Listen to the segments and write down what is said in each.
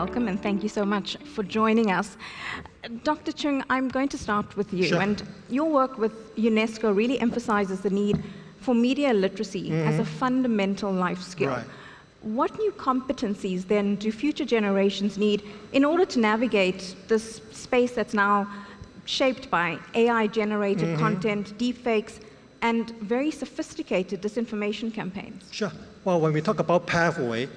welcome, and thank you so much for joining us. Dr. Chung, I'm going to start with you. Sure. And your work with UNESCO really emphasizes the need for media literacy as a fundamental life skill. Right. What new competencies then do future generations need in order to navigate this space that's now shaped by AI-generated content, deepfakes, and very sophisticated disinformation campaigns? Sure. Well, when we talk about pathway,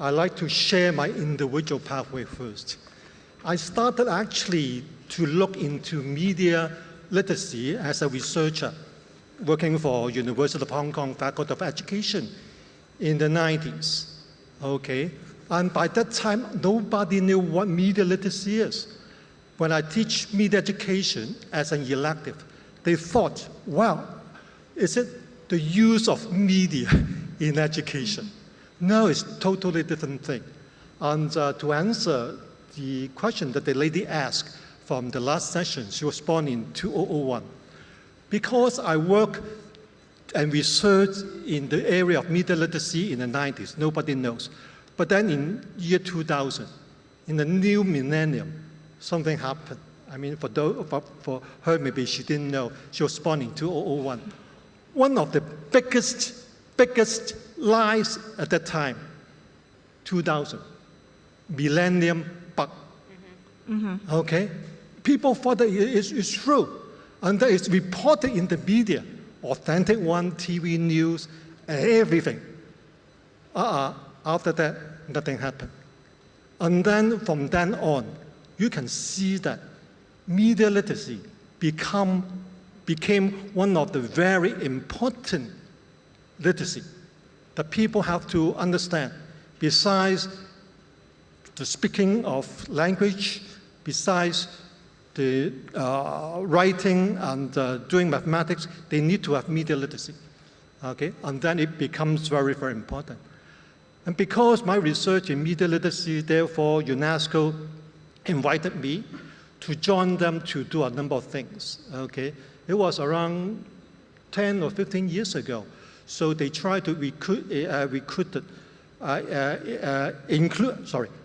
I like to share my individual pathway first. I started actually to look into media literacy as a researcher working for University of Hong Kong Faculty of Education in the 90s. Okay, and by that time, nobody knew what media literacy is. When I teach media education as an elective, they thought, wow, is it the use of media in education? No, it's a totally different thing. And to answer the question that the lady asked from the last session, she was born in 2001. Because I work and research in the area of media literacy in the 90s, nobody knows. But then in year 2000, in the new millennium, something happened. I mean, for her, maybe she didn't know. She was born in 2001. One of the biggest lies at that time, 2000, millennium bug. Okay? People thought that it's true. And that it's reported in the media, authentic one, TV news, everything. After that, nothing happened. And then from then on, you can see that media literacy became one of the very important literacy that people have to understand. Besides the speaking of language, besides the writing and doing mathematics, they need to have media literacy. Okay? And then it becomes very, very important. And because my research in media literacy, therefore UNESCO invited me to join them to do a number of things. Okay? It was around 10 or 15 years ago. So they tried to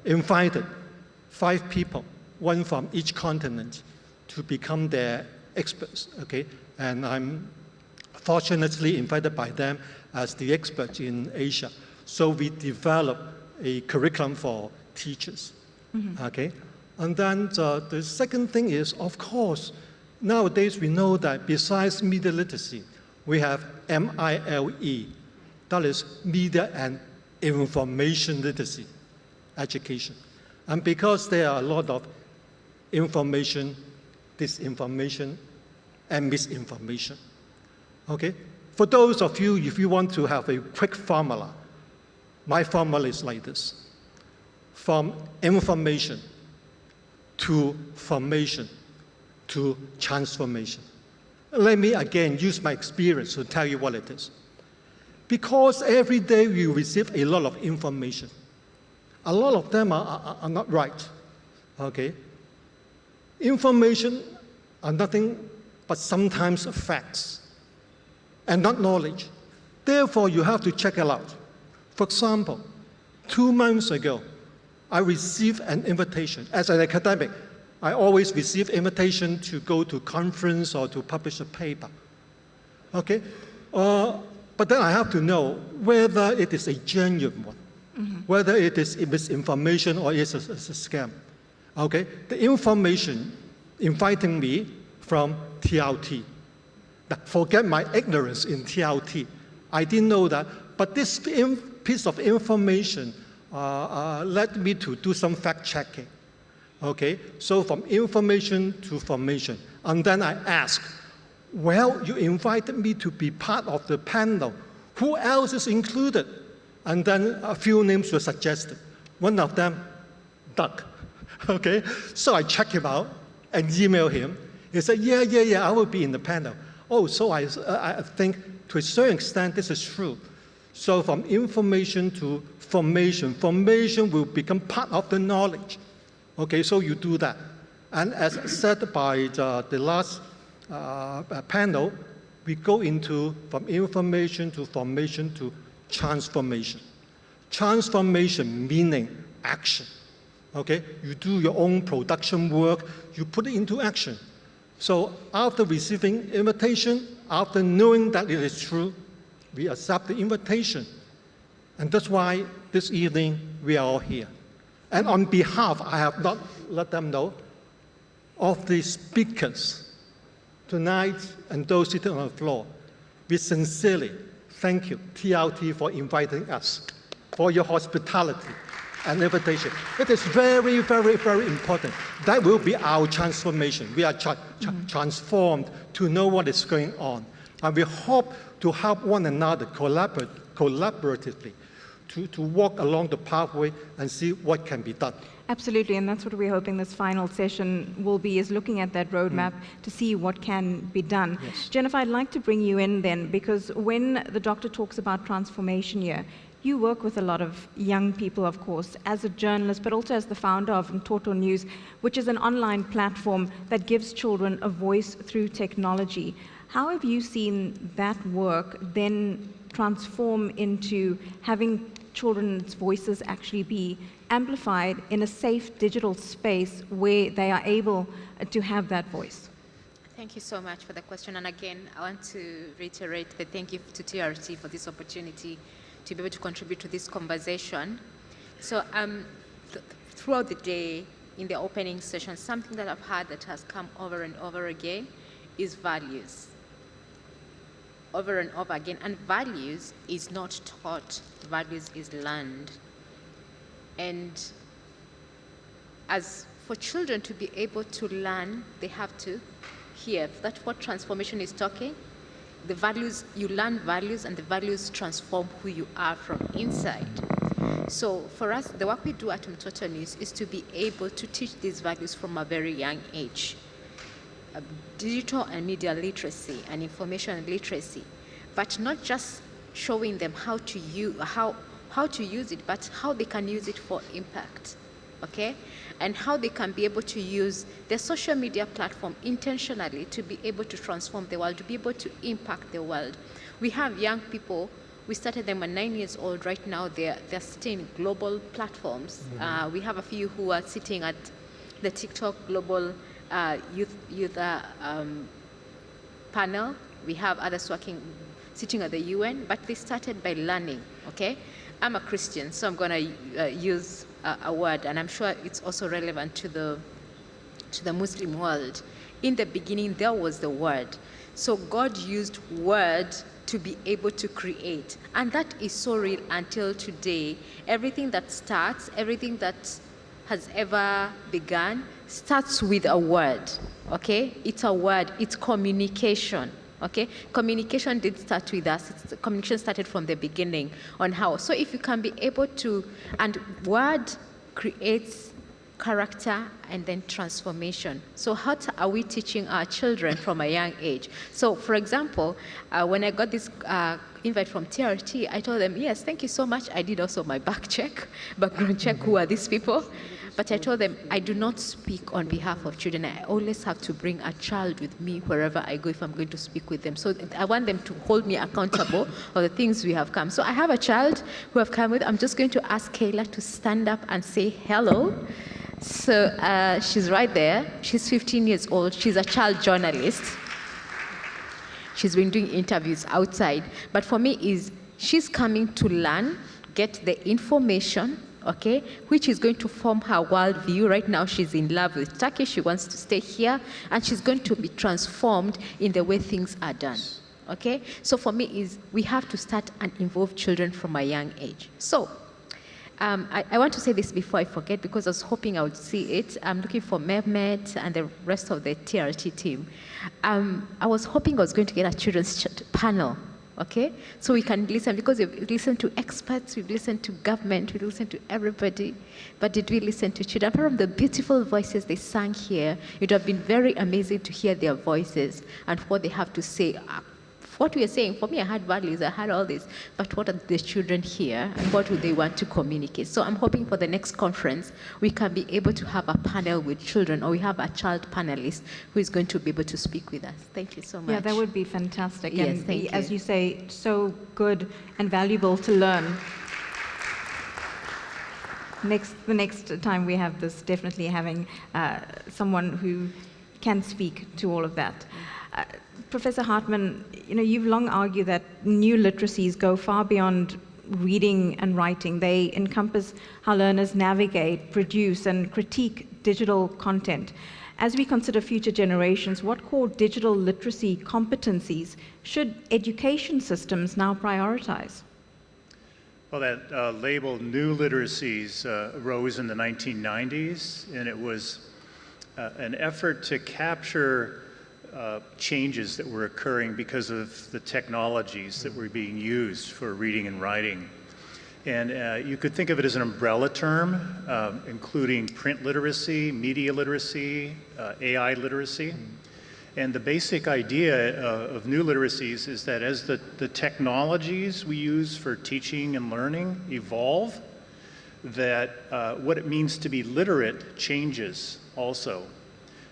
invited 5 people, one from each continent, to become their experts, okay? And I'm fortunately invited by them as the expert in Asia. So we developed a curriculum for teachers, okay? And then the second thing is, of course, nowadays we know that besides media literacy, we have MILE, that is media and information literacy education. And because there are a lot of information, disinformation, and misinformation. Okay? For those of you, if you want to have a quick formula, my formula is like this. From information to formation to transformation. Let me again use my experience to tell you what it is. Because every day we receive a lot of information. A lot of them are not right, okay? Information are nothing but sometimes facts and not knowledge. Therefore, you have to check it out. For example, 2 months ago, I received an invitation. As an academic, I always receive invitation to go to conference or to publish a paper, okay? But then I have to know whether it is a genuine one, whether it is misinformation or it's a scam, okay? The information inviting me from TLT. Now, forget my ignorance in TLT. I didn't know that, but this piece of information led me to do some fact-checking. Okay, so from information to formation. And then I asked, well, you invited me to be part of the panel. Who else is included? And then a few names were suggested. One of them, Doug. Okay, so I checked him out and emailed him. He said, yeah, I will be in the panel. Oh, so I think to a certain extent this is true. So from information to formation, formation will become part of the knowledge. Okay, so you do that. And as said by the last panel, we go into from information to formation to transformation. Transformation meaning action. Okay? You do your own production work, you put it into action. So after receiving invitation, after knowing that it is true, we accept the invitation. And that's why this evening we are all here. And on behalf, I have not let them know, of the speakers tonight and those sitting on the floor, we sincerely thank you, TRT, for inviting us, for your hospitality and invitation. It is very, very, very important. That will be our transformation. We are transformed to know what is going on. And we hope to help one another collaboratively to walk along the pathway and see what can be done. Absolutely, and that's what we're hoping this final session will be, is looking at that roadmap to see what can be done. Yes. Jennifer, I'd like to bring you in then, because when the doctor talks about transformation here, you work with a lot of young people, of course, as a journalist, but also as the founder of Mtoto News, which is an online platform that gives children a voice through technology. How have you seen that work then transform into having children's voices actually be amplified in a safe digital space where they are able to have that voice? Thank you so much for the question. And again, I want to reiterate the thank you to TRT for this opportunity to be able to contribute to this conversation. So throughout the day, in the opening session, something that I've heard that has come over and over again is values. Over and over again. And values is not taught, values is learned. And as for children to be able to learn, they have to hear. That's what transformation is talking. The values, you learn values, and the values transform who you are from inside. So for us, the work we do at Mtoto News is to be able to teach these values from a very young age. Digital and media literacy and information literacy, but not just showing them how to use it, but how they can use it for impact, okay? And how they can be able to use their social media platform intentionally to be able to transform the world, to be able to impact the world. We have young people, we started them at 9 years old. Right now they're sitting in global platforms. We have a few who are sitting at the TikTok Global youth panel. We have others sitting at the UN, but they started by learning, okay? I'm a Christian, so I'm going to use a word, and I'm sure it's also relevant to the Muslim world. In the beginning, there was the word. So God used word to be able to create. And that is so real until today. Everything that starts, everything that has ever begun, starts with a word, okay? It's a word, it's communication. Okay, communication did start with us. Communication started from the beginning on how. So if you can be able to, and word creates character and then transformation. So how are we teaching our children from a young age? So for example, when I got this invite from TRT, I told them, yes, thank you so much. I did also my background check, who are these people? But I told them, I do not speak on behalf of children. I always have to bring a child with me wherever I go if I'm going to speak with them. So I want them to hold me accountable for the things we have come. So I have a child who I've come with. I'm just going to ask Kayla to stand up and say hello. So she's right there. She's 15 years old. She's a child journalist. She's been doing interviews outside. But for me, she's coming to learn, get the information, okay, which is going to form her worldview. Right now, she's in love with Turkey. She wants to stay here, and she's going to be transformed in the way things are done, okay? So for me, we have to start and involve children from a young age. So I want to say this before I forget, because I was hoping I would see it. I'm looking for Mehmet and the rest of the TRT team. I was hoping I was going to get a children's panel, okay? So we can listen, because we've listened to experts, we've listened to government, we've listened to everybody, but did we listen to children? Apart from the beautiful voices they sang here, it would have been very amazing to hear their voices and what they have to say. What we are saying, for me, I had values, I had all this, but what are the children here, and what would they want to communicate? So I'm hoping for the next conference, we can be able to have a panel with children, or we have a child panelist who is going to be able to speak with us. Thank you so much. Yeah, that would be fantastic. Yes, and thank you. As you say, so good and valuable to learn. The next time we have this, definitely having someone who can speak to all of that. Professor Hartman, you've long argued that new literacies go far beyond reading and writing. They encompass how learners navigate, produce, and critique digital content. As we consider future generations, what core digital literacy competencies should education systems now prioritize? Well, that label new literacies arose in the 1990s, and it was an effort to capture changes that were occurring because of the technologies that were being used for reading and writing. And you could think of it as an umbrella term, including print literacy, media literacy, AI literacy. And the basic idea of new literacies is that as the technologies we use for teaching and learning evolve, that what it means to be literate changes also.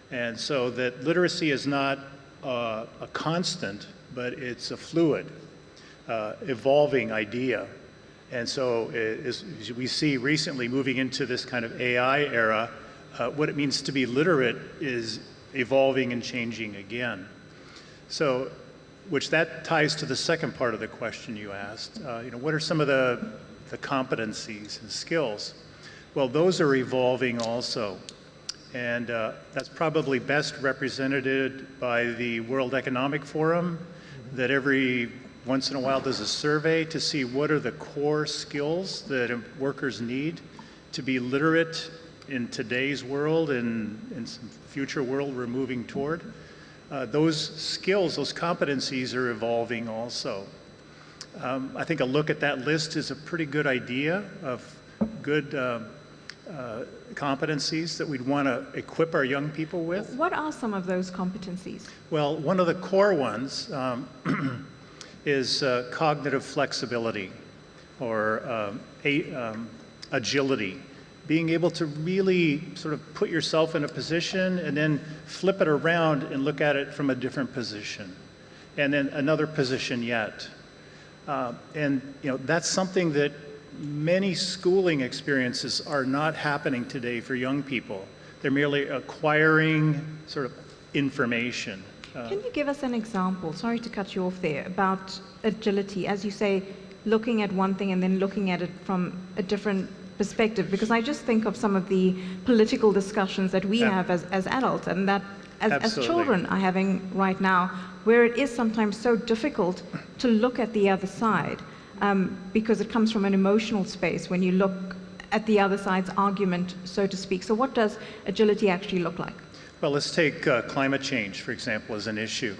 And so that literacy is not a constant, but it's a fluid, evolving idea. And so as we see recently moving into this kind of AI era, what it means to be literate is evolving and changing again. So, which that ties to the second part of the question you asked. What are some of the competencies and skills? Well, those are evolving also. And that's probably best represented by the World Economic Forum, that every once in a while does a survey to see what are the core skills that workers need to be literate in today's world and in some future world we're moving toward. Those skills, those competencies are evolving also. I think a look at that list is a pretty good idea of good competencies that we'd want to equip our young people with. What are some of those competencies? Well, one of the core ones is cognitive flexibility or agility. Being able to really sort of put yourself in a position and then flip it around and look at it from a different position, and then another position yet. And that's something that many schooling experiences are not happening today for young people. They're merely acquiring sort of information. Can you give us an example, sorry to cut you off there, about agility, as you say, looking at one thing and then looking at it from a different perspective? Because I just think of some of the political discussions that we have as adults, and that as children are having right now, where it is sometimes so difficult to look at the other side, because it comes from an emotional space when you look at the other side's argument, so to speak. So what does agility actually look like? Well, let's take climate change, for example, as an issue.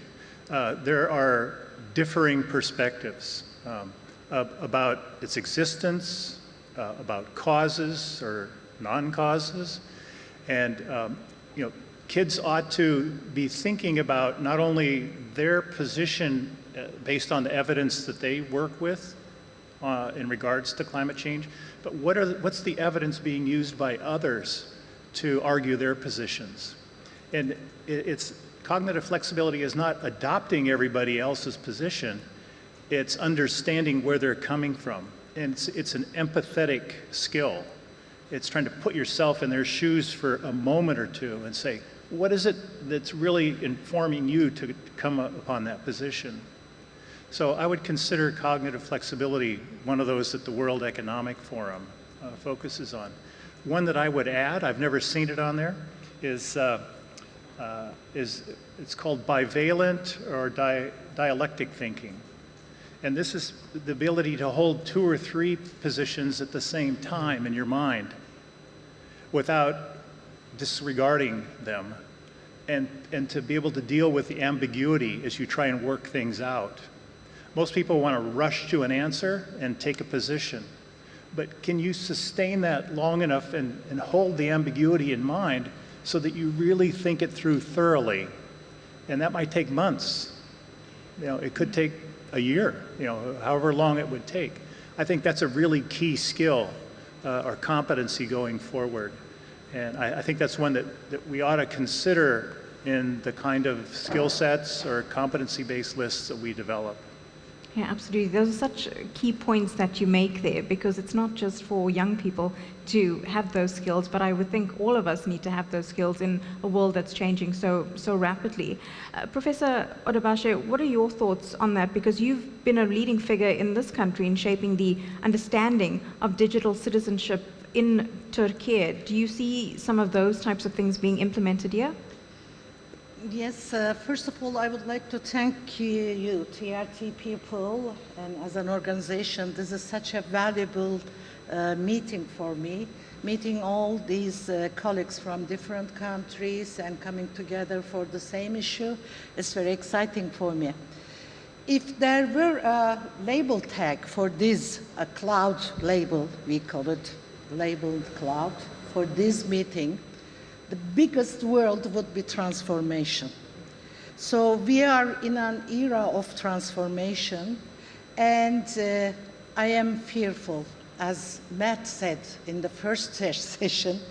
There are differing perspectives about its existence, about causes or non-causes, and kids ought to be thinking about not only their position based on the evidence that they work with in regards to climate change, but what's the evidence being used by others to argue their positions. And it's cognitive flexibility is not adopting everybody else's position, it's understanding where they're coming from. And it's an empathetic skill. It's trying to put yourself in their shoes for a moment or two and say, what is it that's really informing you to come upon that position? So I would consider cognitive flexibility one of those that the World Economic Forum focuses on. One that I would add, I've never seen it on there, is it's called bivalent or dialectic thinking. And this is the ability to hold two or three positions at the same time in your mind without disregarding them, and to be able to deal with the ambiguity as you try and work things out. Most people want to rush to an answer and take a position, but can you sustain that long enough and hold the ambiguity in mind so that you really think it through thoroughly? And that might take months. It could take a year, however long it would take. I think that's a really key skill or competency going forward. And I think that's one that we ought to consider in the kind of skill sets or competency-based lists that we develop. Yeah, absolutely. Those are such key points that you make there, because it's not just for young people to have those skills, but I would think all of us need to have those skills in a world that's changing so rapidly. Professor Odebashe, what are your thoughts on that? Because you've been a leading figure in this country in shaping the understanding of digital citizenship in Turkey. Do you see some of those types of things being implemented here? Yes, first of all, I would like to thank you, TRT people, and as an organization, this is such a valuable meeting for me, meeting all these colleagues from different countries and coming together for the same issue. It's very exciting for me. If there were a label tag for this, a cloud label, we call it labeled cloud, for this meeting, the biggest world would be transformation. So we are in an era of transformation, and I am fearful. As Matt said in the first session,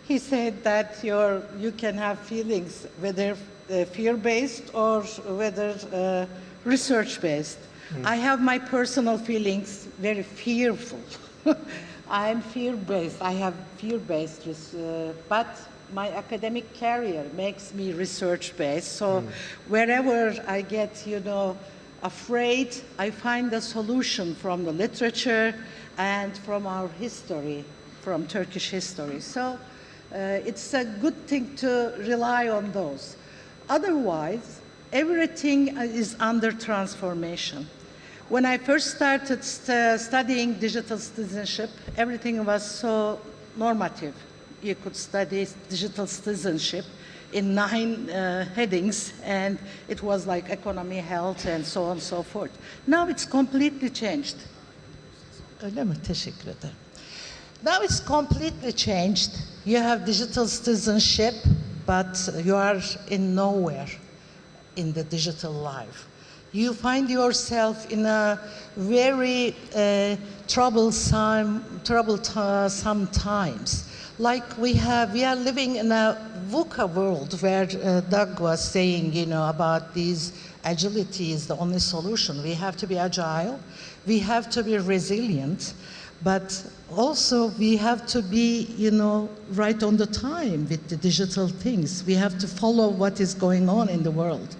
he said that you can have feelings, whether fear-based or whether research-based. I have my personal feelings, very fearful. I'm fear-based. I have fear-based, but my academic career makes me research-based. So wherever I get, afraid, I find a solution from the literature and from our history, from Turkish history. So it's a good thing to rely on those. Otherwise, everything is under transformation. When I first started studying digital citizenship, everything was so normative. You could study digital citizenship in 9 headings, and it was like economy, health, and so on and so forth. Now it's completely changed. Öyle mi? Teşekkür ederim. Now it's completely changed. You have digital citizenship, but you are in nowhere in the digital life. You find yourself in a very troublesome times. Like we are living in a VUCA world where Doug was saying, about these agility is the only solution. We have to be agile, we have to be resilient, but also we have to be, right on the time with the digital things. We have to follow what is going on in the world.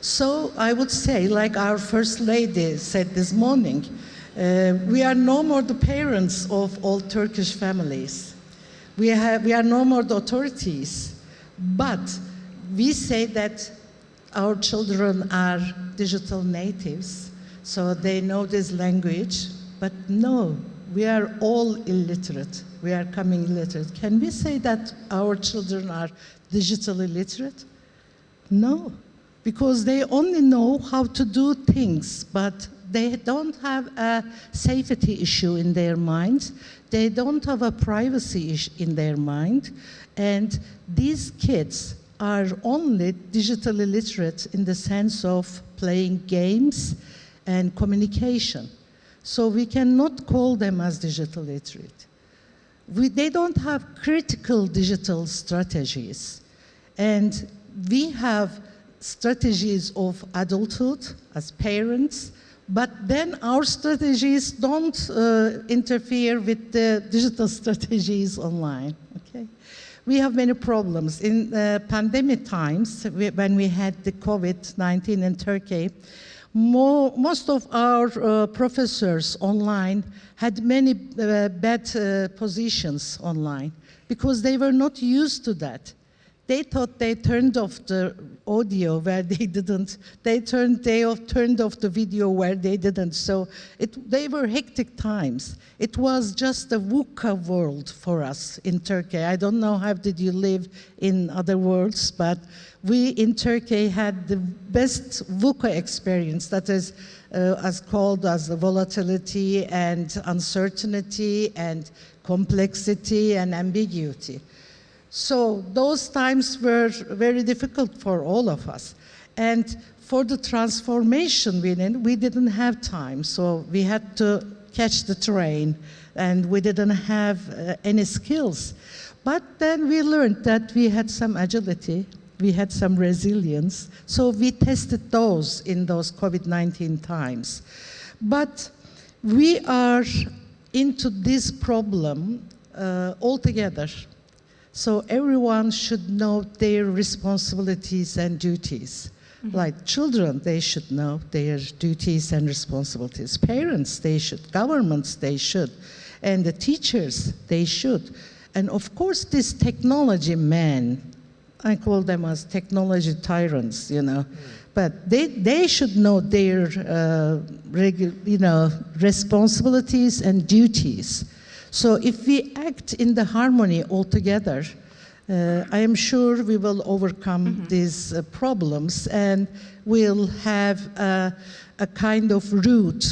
So I would say, like our First Lady said this morning, we are no more the parents of all Turkish families. We are no more the authorities, but we say that our children are digital natives, so they know this language, but no, we are all illiterate. We are coming illiterate. Can we say that our children are digitally literate? No, because they only know how to do things, but they don't have a safety issue in their minds. They don't have a privacy issue in their mind. And these kids are only digitally literate in the sense of playing games and communication. So we cannot call them as digital literate. They don't have critical digital strategies. And we have strategies of adulthood as parents, but then our strategies don't interfere with the digital strategies online, okay? We have many problems. In pandemic times, when we had the COVID-19 in Turkey, most of our professors online had many bad positions online because they were not used to that. They thought they turned off the audio where they didn't. They turned off the video where they didn't. So they were hectic times. It was just a VUCA world for us in Turkey. I don't know how did you live in other worlds, but we in Turkey had the best VUCA experience, that is as called as the volatility and uncertainty and complexity and ambiguity. So those times were very difficult for all of us. And for the transformation we didn't have time, so we had to catch the train, and we didn't have any skills. But then we learned that we had some agility, We had some resilience. So we tested those in those COVID-19 times. But we are into this problem altogether. So everyone should know their responsibilities and duties. Like children, they should know their duties and responsibilities. Parents, they should. Governments, they should. And the teachers, they should. And of course, this technology men, I call them as technology tyrants, you know. But they should know their responsibilities and duties. So if we act in the harmony altogether, I am sure we will overcome these problems, and we'll have a kind of route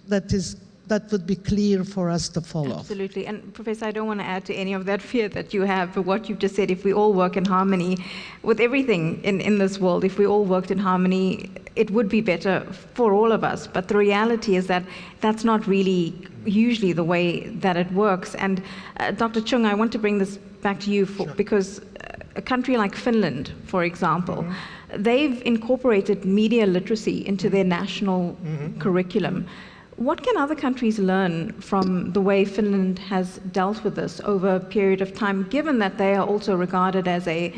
that would be clear for us to follow. Absolutely. And Professor, I don't want to add to any of that fear that you have, but what you've just said, if we all work in harmony with everything in this world, if we all worked in harmony, it would be better for all of us. But the reality is that that's not really usually the way that it works. And Dr. Chung, I want to bring this back to you because a country like Finland, for example, they've incorporated media literacy into their national curriculum. What can other countries learn from the way Finland has dealt with this over a period of time, given that they are also regarded as a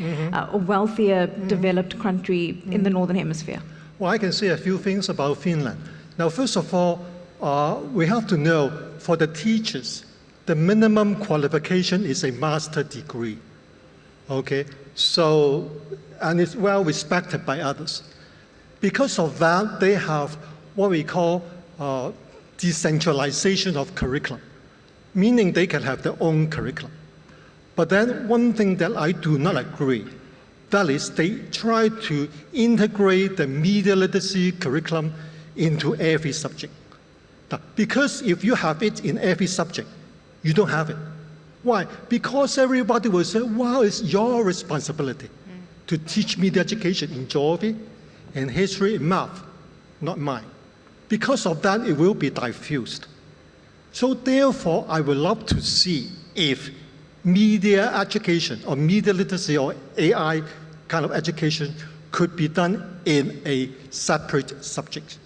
wealthier, developed country in the Northern Hemisphere? Well, I can say a few things about Finland. Now, first of all, we have to know for the teachers, the minimum qualification is a master's degree. Okay? So, and it's well respected by others. Because of that, they have what we call decentralization of curriculum, meaning they can have their own curriculum. But then one thing that I do not agree, that is they try to integrate the media literacy curriculum into every subject. Now, because if you have it in every subject, you don't have it. Why? Because everybody will say, well, it's your responsibility to teach media education in geography and history and math, not mine. Because of that, it will be diffused. So therefore, I would love to see if media education or media literacy or AI kind of education could be done in a separate subject.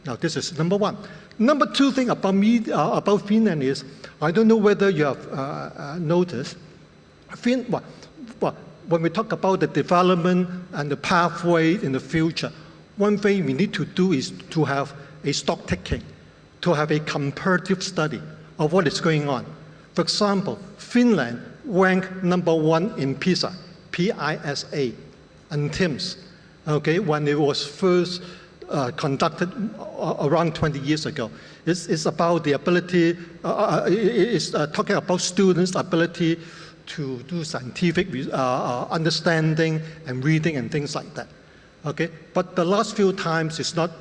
Now, this is number one. Number two thing about Finland is, I don't know whether you have noticed, when we talk about the development and the pathway in the future, one thing we need to do is to have a stock taking, to have a comparative study of what is going on. For example, Finland ranked #1 in PISA, P-I-S-A, and TIMSS, okay, when it was first conducted around 20 years ago. It's about the ability, it's talking about students' ability to do scientific understanding and reading and things like that. Okay, but the last few times it's not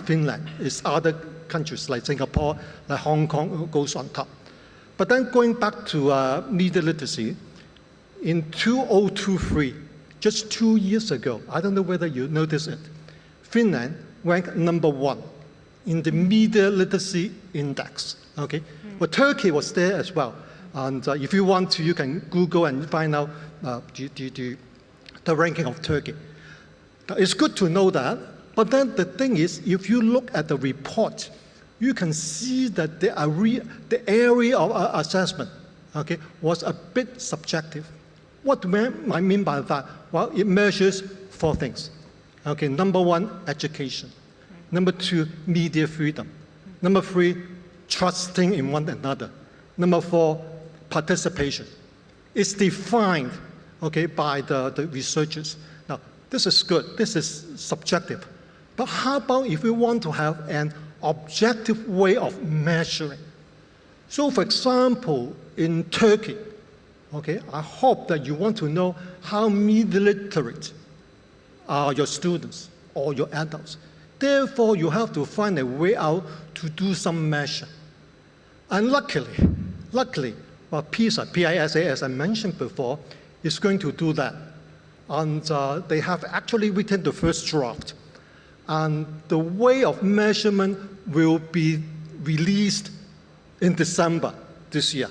Finland, it's other countries like Singapore, like Hong Kong who goes on top. But then going back to media literacy, in 2023, just 2 years ago, I don't know whether you noticed it, Finland ranked #1 in the media literacy index. Okay, well, Turkey was there as well, and if you want to, you can Google and find out the ranking of Turkey. It's good to know that, but then the thing is, if you look at the report, you can see that the area of assessment, okay, was a bit subjective. What do I mean by that? Well, it measures 4 things. Okay, #1, education. #2, media freedom. #3, trusting in one another. #4, participation. It's defined, okay, by the researchers. Now, this is good, this is subjective. But how about if we want to have an objective way of measuring? So for example, in Turkey, okay, I hope that you want to know how media literate are your students or your adults. Therefore, you have to find a way out to do some measure. And luckily, well, PISA, P-I-S-A, as I mentioned before, is going to do that. And they have actually written the first draft. And the way of measurement will be released in December this year.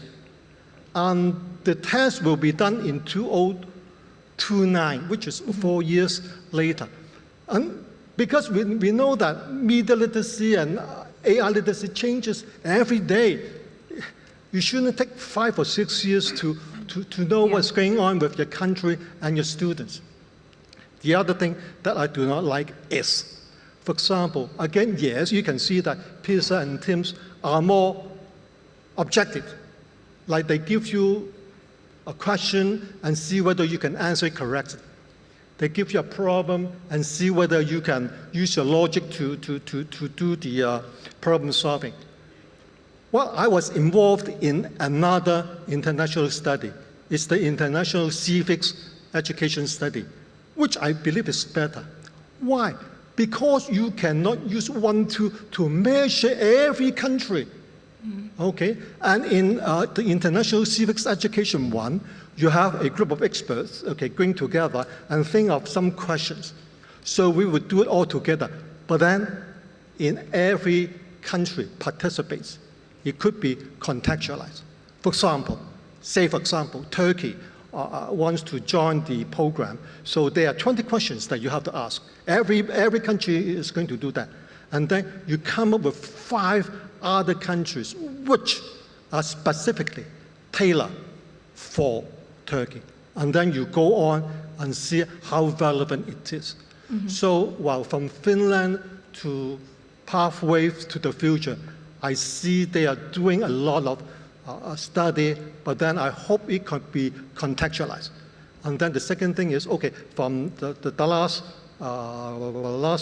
And the test will be done in 2023 29, which is 4 years later. And because we know that media literacy and AI literacy changes every day, you shouldn't take 5 or 6 years to know what's going on with your country and your students. The other thing that I do not like is, for example, again, yes, you can see that PISA and TIMSS are more objective. Like they give you a question and see whether you can answer it correctly. They give you a problem and see whether you can use your logic to do the problem solving. Well, I was involved in another international study. It's the International Civics Education Study, which I believe is better. Why? Because you cannot use one tool to measure every country. Okay, and in the International Civics Education one, you have a group of experts, okay, going together and think of some questions. So we would do it all together. But then, in every country participates, it could be contextualized. For example, Turkey wants to join the program. So there are 20 questions that you have to ask. Every country is going to do that. And then you come up with 5 other countries which are specifically tailored for Turkey. And then you go on and see how relevant it is. So while from Finland to pathways to the future, I see they are doing a lot of study, but then I hope it could be contextualized. And then the second thing is, okay, from the last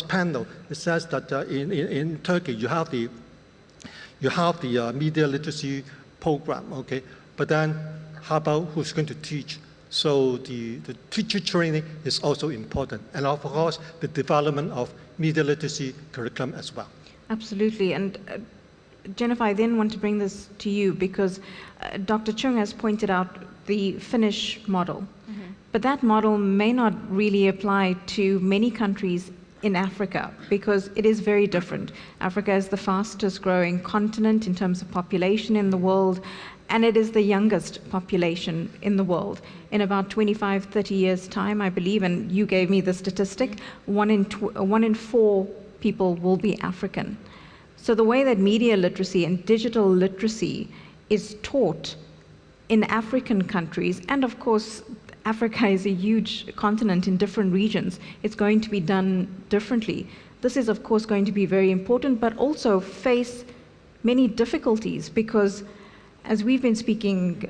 panel, it says that in Turkey you have the media literacy program, okay? But then how about who's going to teach? So the teacher training is also important. And of course, the development of media literacy curriculum as well. Absolutely. And Jennifer, I then want to bring this to you because Dr. Chung has pointed out the Finnish model. But that model may not really apply to many countries in Africa because it is very different. Africa is the fastest growing continent in terms of population in the world, and it is the youngest population in the world. In about 25, 30 years' time, I believe, and you gave me the statistic, 1 in 4 people will be African. So the way that media literacy and digital literacy is taught in African countries, and of course, Africa is a huge continent in different regions. It's going to be done differently. This is, of course, going to be very important, but also face many difficulties because, as we've been speaking,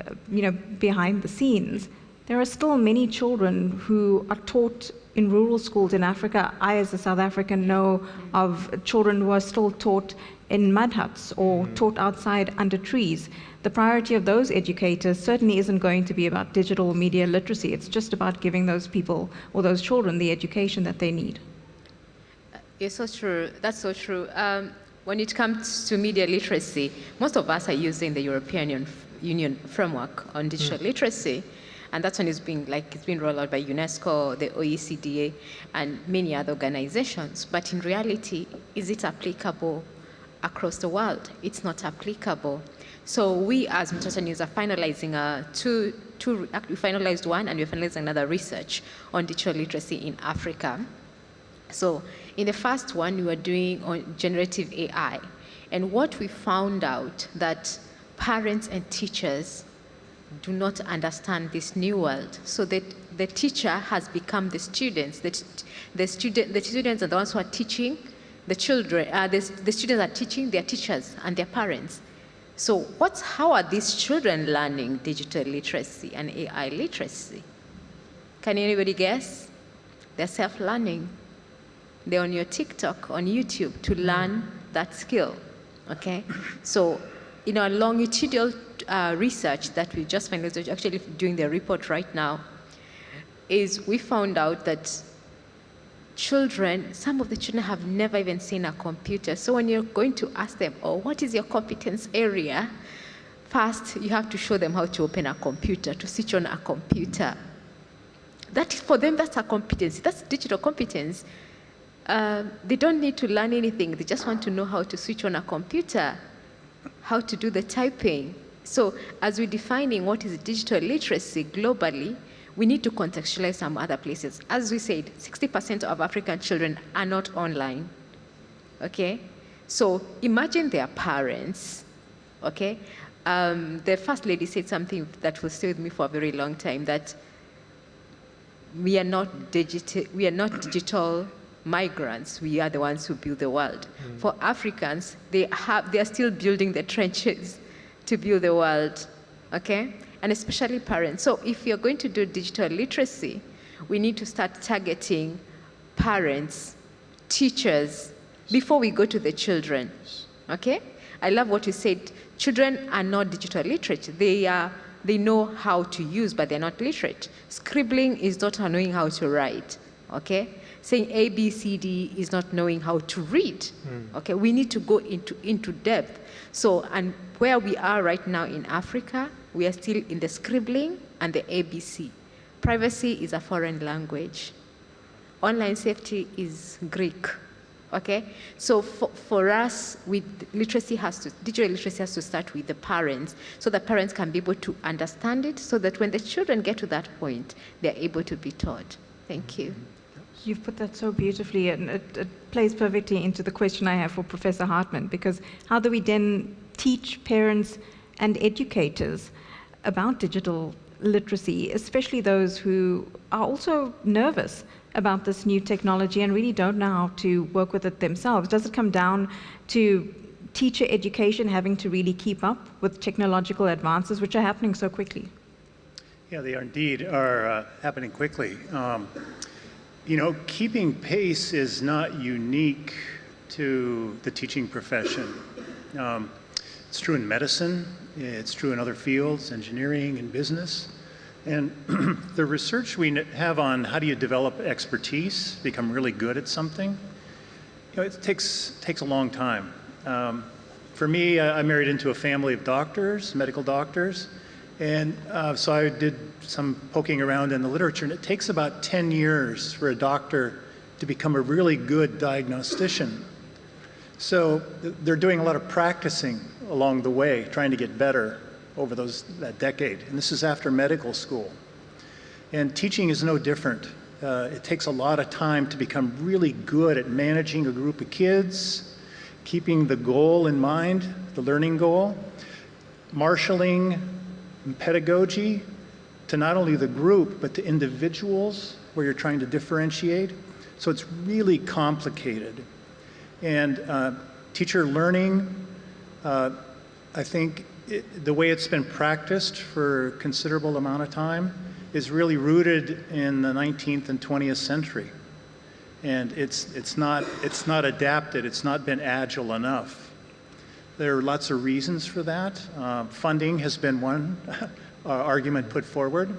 behind the scenes, there are still many children who are taught in rural schools in Africa. I, as a South African, know of children who are still taught in mud huts or taught outside under trees. The priority of those educators certainly isn't going to be about digital media literacy. It's just about giving those people or those children the education that they need. It's so true. That's so true. When it comes to media literacy, most of us are using the European Union framework on digital literacy. And that's when it's been rolled out by UNESCO, the OECD, and many other organizations. But in reality, is it applicable across the world? It's not applicable. So we, as Mtoto News, are finalizing we finalized one, and we're finalizing another research on digital literacy in Africa. So in the first one, we were doing on generative AI. And what we found out that parents and teachers do not understand this new world. So that the teacher has become the students. The students are the ones who are teaching the children. The students are teaching their teachers and their parents. So how are these children learning digital literacy and AI literacy? Can anybody guess? They're self-learning. They're on your TikTok, on YouTube to learn that skill, okay? So in our longitudinal research that we just finished, actually doing the report right now, is we found out that some of the children have never even seen a computer. So when you're going to ask them, what is your competence area? First, you have to show them how to open a computer, to switch on a computer. That, for them, that's a competency. That's digital competence. They don't need to learn anything. They just want to know how to switch on a computer, how to do the typing. So as we're defining what is digital literacy globally, we need to contextualize some other places. As we said, 60% of African children are not online, okay? So imagine their parents, okay? The First Lady said something that will stay with me for a very long time, that we are not digital migrants, we are the ones who build the world. For Africans, they are still building the trenches to build the world, okay? And especially parents. So if you're going to do digital literacy, we need to start targeting parents, teachers, before we go to the children, okay? I love what you said. Children are not digital literate. They know how to use, but they're not literate. Scribbling is not knowing how to write, okay? Saying A, B, C, D is not knowing how to read, okay? We need to go into depth. So, and where we are right now in Africa, we are still in the scribbling and the ABC. Privacy is a foreign language. Online safety is Greek, okay? So for us, digital literacy has to start with the parents, so that parents can be able to understand it, so that when the children get to that point, they're able to be taught. Thank you. You've put that so beautifully, and it plays perfectly into the question I have for Professor Hartman, because how do we then teach parents and educators about digital literacy, especially those who are also nervous about this new technology and really don't know how to work with it themselves? Does it come down to teacher education having to really keep up with technological advances, which are happening so quickly? Yeah, they indeed are happening quickly. You know, keeping pace is not unique to the teaching profession. It's true in medicine, it's true in other fields, engineering and business. And the research we have on how do you develop expertise, become really good at something, you know, it takes a long time. For me, I married into a family of doctors, medical doctors, and so I did some poking around in the literature, and it takes about 10 years for a doctor to become a really good diagnostician. So they're doing a lot of practicing along the way, trying to get better over that decade. And this is after medical school. And teaching is no different. It takes a lot of time to become really good at managing a group of kids, keeping the goal in mind, the learning goal, marshaling pedagogy to not only the group, but to individuals where you're trying to differentiate. So it's really complicated. And teacher learning, I think the way it's been practiced for a considerable amount of time is really rooted in the 19th and 20th century. And it's not adapted, it's not been agile enough. There are lots of reasons for that. Funding has been one argument put forward.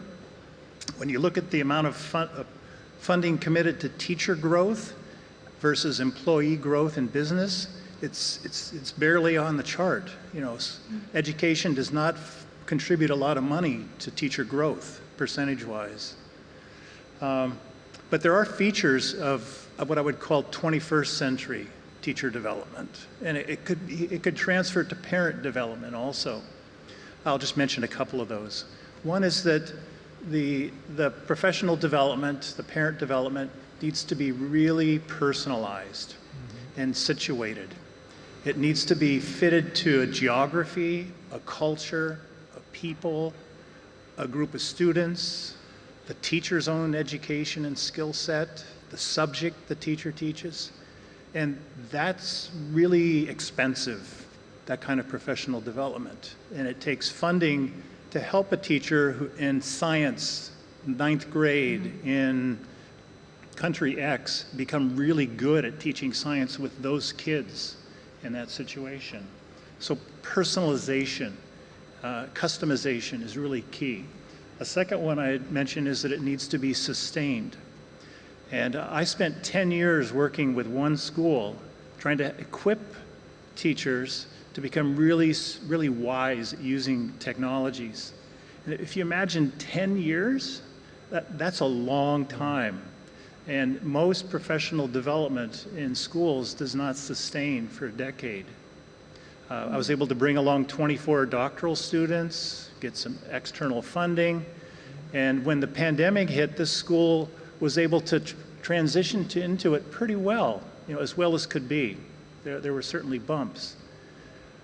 When you look at the amount of funding committed to teacher growth versus employee growth in business, it's barely on the chart. You know, education does not contribute a lot of money to teacher growth, percentage-wise. But there are features of what I would call 21st century teacher development, and it could transfer to parent development also. I'll just mention a couple of those. One is that the professional development, the parent development, needs to be really personalized and situated. It needs to be fitted to a geography, a culture, a people, a group of students, the teacher's own education and skill set, the subject the teacher teaches. And that's really expensive, that kind of professional development. And it takes funding to help a teacher who, in science, 9th grade, in country X, become really good at teaching science with those kids in that situation. So personalization, customization is really key. A second one I mentioned is that it needs to be sustained. And I spent 10 years working with one school trying to equip teachers to become really, really wise at using technologies. And if you imagine 10 years, that's a long time. And most professional development in schools does not sustain for a decade. I was able to bring along 24 doctoral students, get some external funding, And when the pandemic hit, this school was able to transition into it pretty well, as well as could be. There were certainly bumps.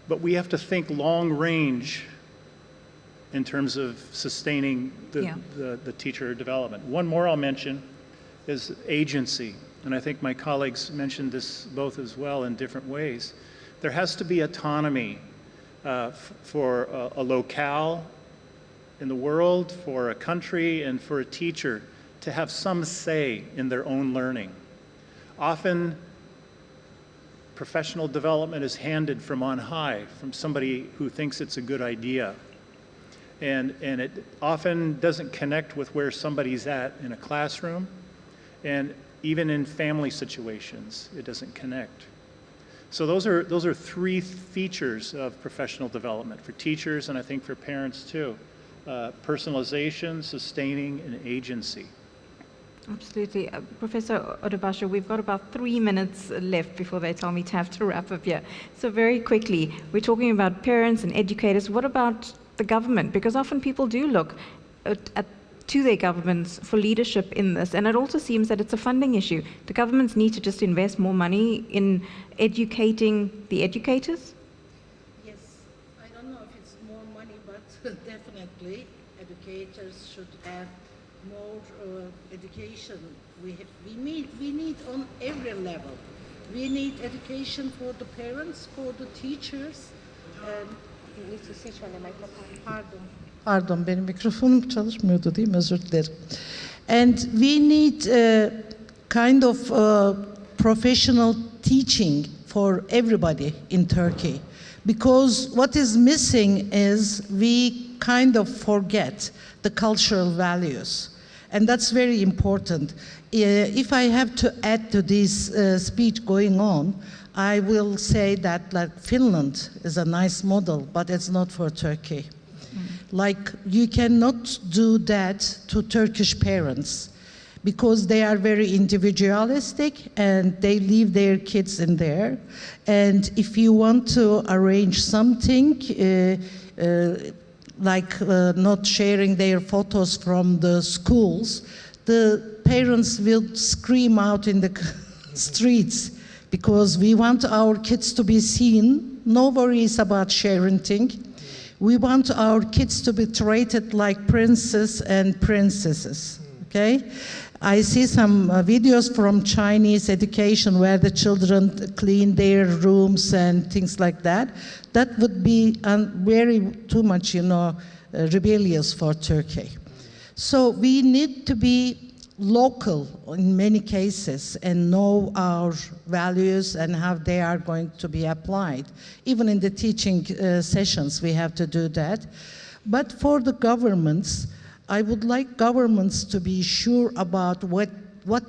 But we have to think long range in terms of sustaining the teacher development. One more I'll mention is agency. And I think my colleagues mentioned this both as well in different ways. There has to be autonomy for a locale in the world, for a country, and for a teacher to have some say in their own learning. Often, professional development is handed from on high, from somebody who thinks it's a good idea. And it often doesn't connect with where somebody's at in a classroom, and even in family situations, it doesn't connect. So those are three features of professional development for teachers, and I think for parents too. Personalization, sustaining, and agency. Absolutely. Professor Odubasho, we've got about 3 minutes left before they tell me to have to wrap up here. So very quickly, we're talking about parents and educators. What about the government? Because often people do look to their governments for leadership in this, and it also seems that it's a funding issue. Do governments need to just invest more money in educating the educators? Yes, I don't know if it's more money, but definitely educators should have more education. We need on every level. We need education for the parents, for the teachers. You need to switch on the microphone. Pardon, benim mikrofonum çalışmıyordu değil mi? Özür dilerim. And we need kind of professional teaching for everybody in Turkey. Because what is missing is we kind of forget the cultural values. And that's very important. If I have to add to this speech going on, I will say that like Finland is a nice model, but it's not for Turkey. Like you cannot do that to Turkish parents because they are very individualistic and they leave their kids in there. And if you want to arrange something like not sharing their photos from the schools, the parents will scream out in the streets because we want our kids to be seen. No worries about sharing things. We want our kids to be treated like princes and princesses, okay? I see some videos from Chinese education where the children clean their rooms and things like that. That would be very too much, rebellious for Turkey. So we need to be local in many cases and know our values and how they are going to be applied. Even in the teaching sessions, we have to do that. But for the governments, I would like governments to be sure about what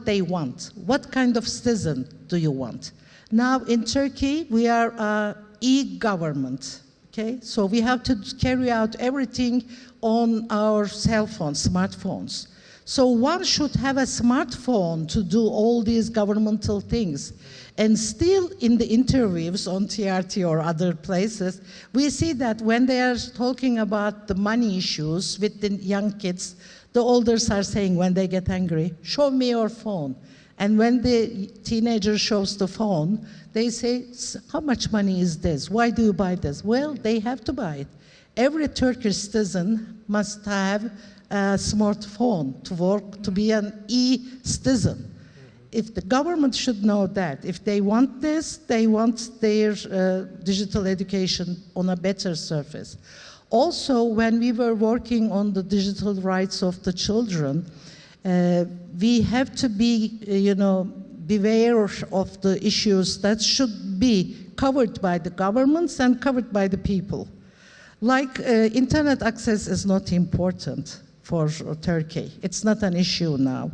they want. What kind of citizen do you want? Now in Turkey, we are an e-government, okay? So we have to carry out everything on our cell phones, smartphones. So one should have a smartphone to do all these governmental things. And still in the interviews on TRT or other places, we see that when they are talking about the money issues with the young kids, the elders are saying when they get angry, show me your phone. And when the teenager shows the phone, they say, how much money is this? Why do you buy this? Well, they have to buy it. Every Turkish citizen must have a smartphone to work, to be an e-citizen. If the government should know that, if they want this, they want their digital education on a better surface. Also, when we were working on the digital rights of the children, we have to be, beware of the issues that should be covered by the governments and covered by the people. Like internet access is not important for Turkey. It's not an issue now.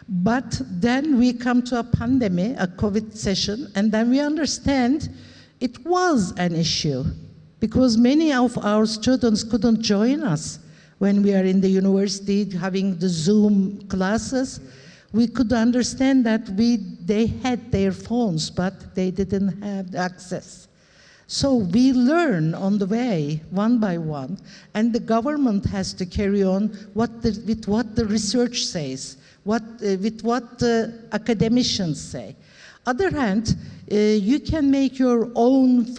But then we come to a pandemic, a COVID session, and then we understand it was an issue because many of our students couldn't join us when we are in the university having the Zoom classes. We could understand that they had their phones, but they didn't have access. So we learn on the way, one by one, and the government has to carry on with what the research says, with what the academicians say. Other hand, you can make your own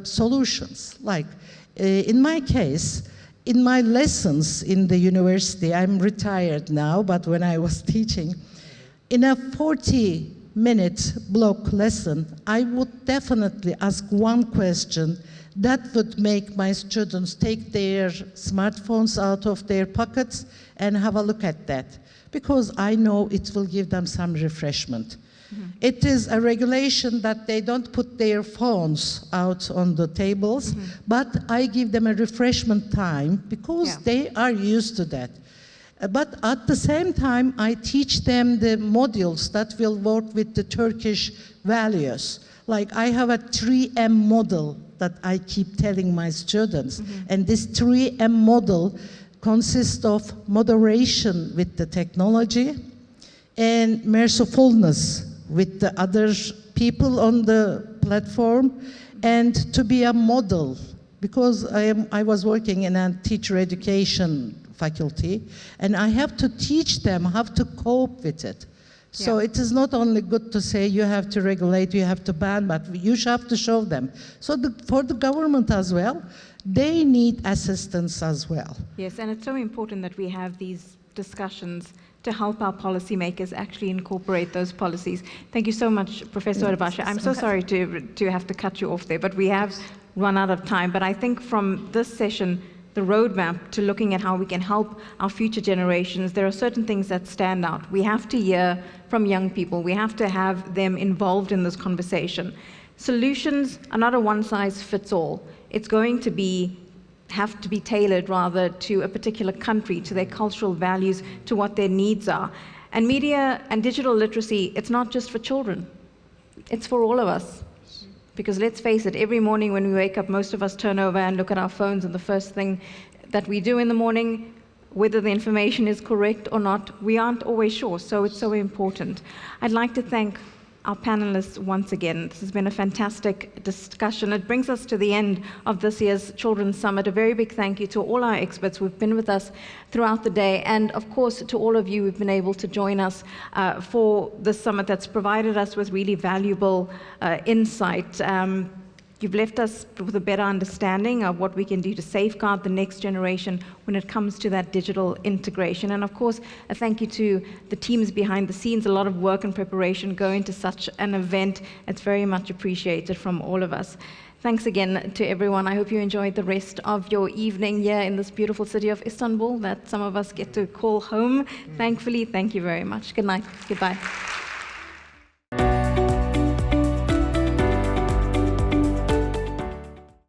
solutions. Like in my case, in my lessons in the university, I'm retired now, but when I was teaching, in a 40-minute block lesson, I would definitely ask one question that would make my students take their smartphones out of their pockets and have a look at that, because I know it will give them some refreshment. Mm-hmm. It is a regulation that they don't put their phones out on the tables, mm-hmm. but I give them a refreshment time because they are used to that. But at the same time, I teach them the modules that will work with the Turkish values. Like I have a 3M model that I keep telling my students. Mm-hmm. And this 3M model consists of moderation with the technology and mercifulness with the other people on the platform, and to be a model. Because I was working in a teacher education faculty, and I have to teach them how to cope with it. So it is not only good to say you have to regulate, you have to ban, but you have to show them. So for the government as well, they need assistance as well. Yes, and it's so important that we have these discussions to help our policymakers actually incorporate those policies. Thank you so much, Professor Odebashi. I'm so sorry to have to cut you off there, but we have run out of time. But I think from this session, the roadmap to looking at how we can help our future generations, there are certain things that stand out. We have to hear from young people. We have to have them involved in this conversation. Solutions are not a one-size-fits-all. It's going to have to be tailored rather to a particular country, to their cultural values, to what their needs are. And media and digital literacy, it's not just for children. It's for all of us. Because let's face it, every morning when we wake up, most of us turn over and look at our phones, and the first thing that we do in the morning, whether the information is correct or not, we aren't always sure, so it's so important. I'd like to thank our panelists once again. This has been a fantastic discussion. It brings us to the end of this year's Children's Summit. A very big thank you to all our experts who've been with us throughout the day, and of course to all of you who've been able to join us for this summit that's provided us with really valuable insight. You've left us with a better understanding of what we can do to safeguard the next generation when it comes to that digital integration. And of course, a thank you to the teams behind the scenes. A lot of work and preparation go into such an event. It's very much appreciated from all of us. Thanks again to everyone. I hope you enjoyed the rest of your evening here in this beautiful city of Istanbul that some of us get to call home. Thankfully, thank you very much. Good night. Goodbye.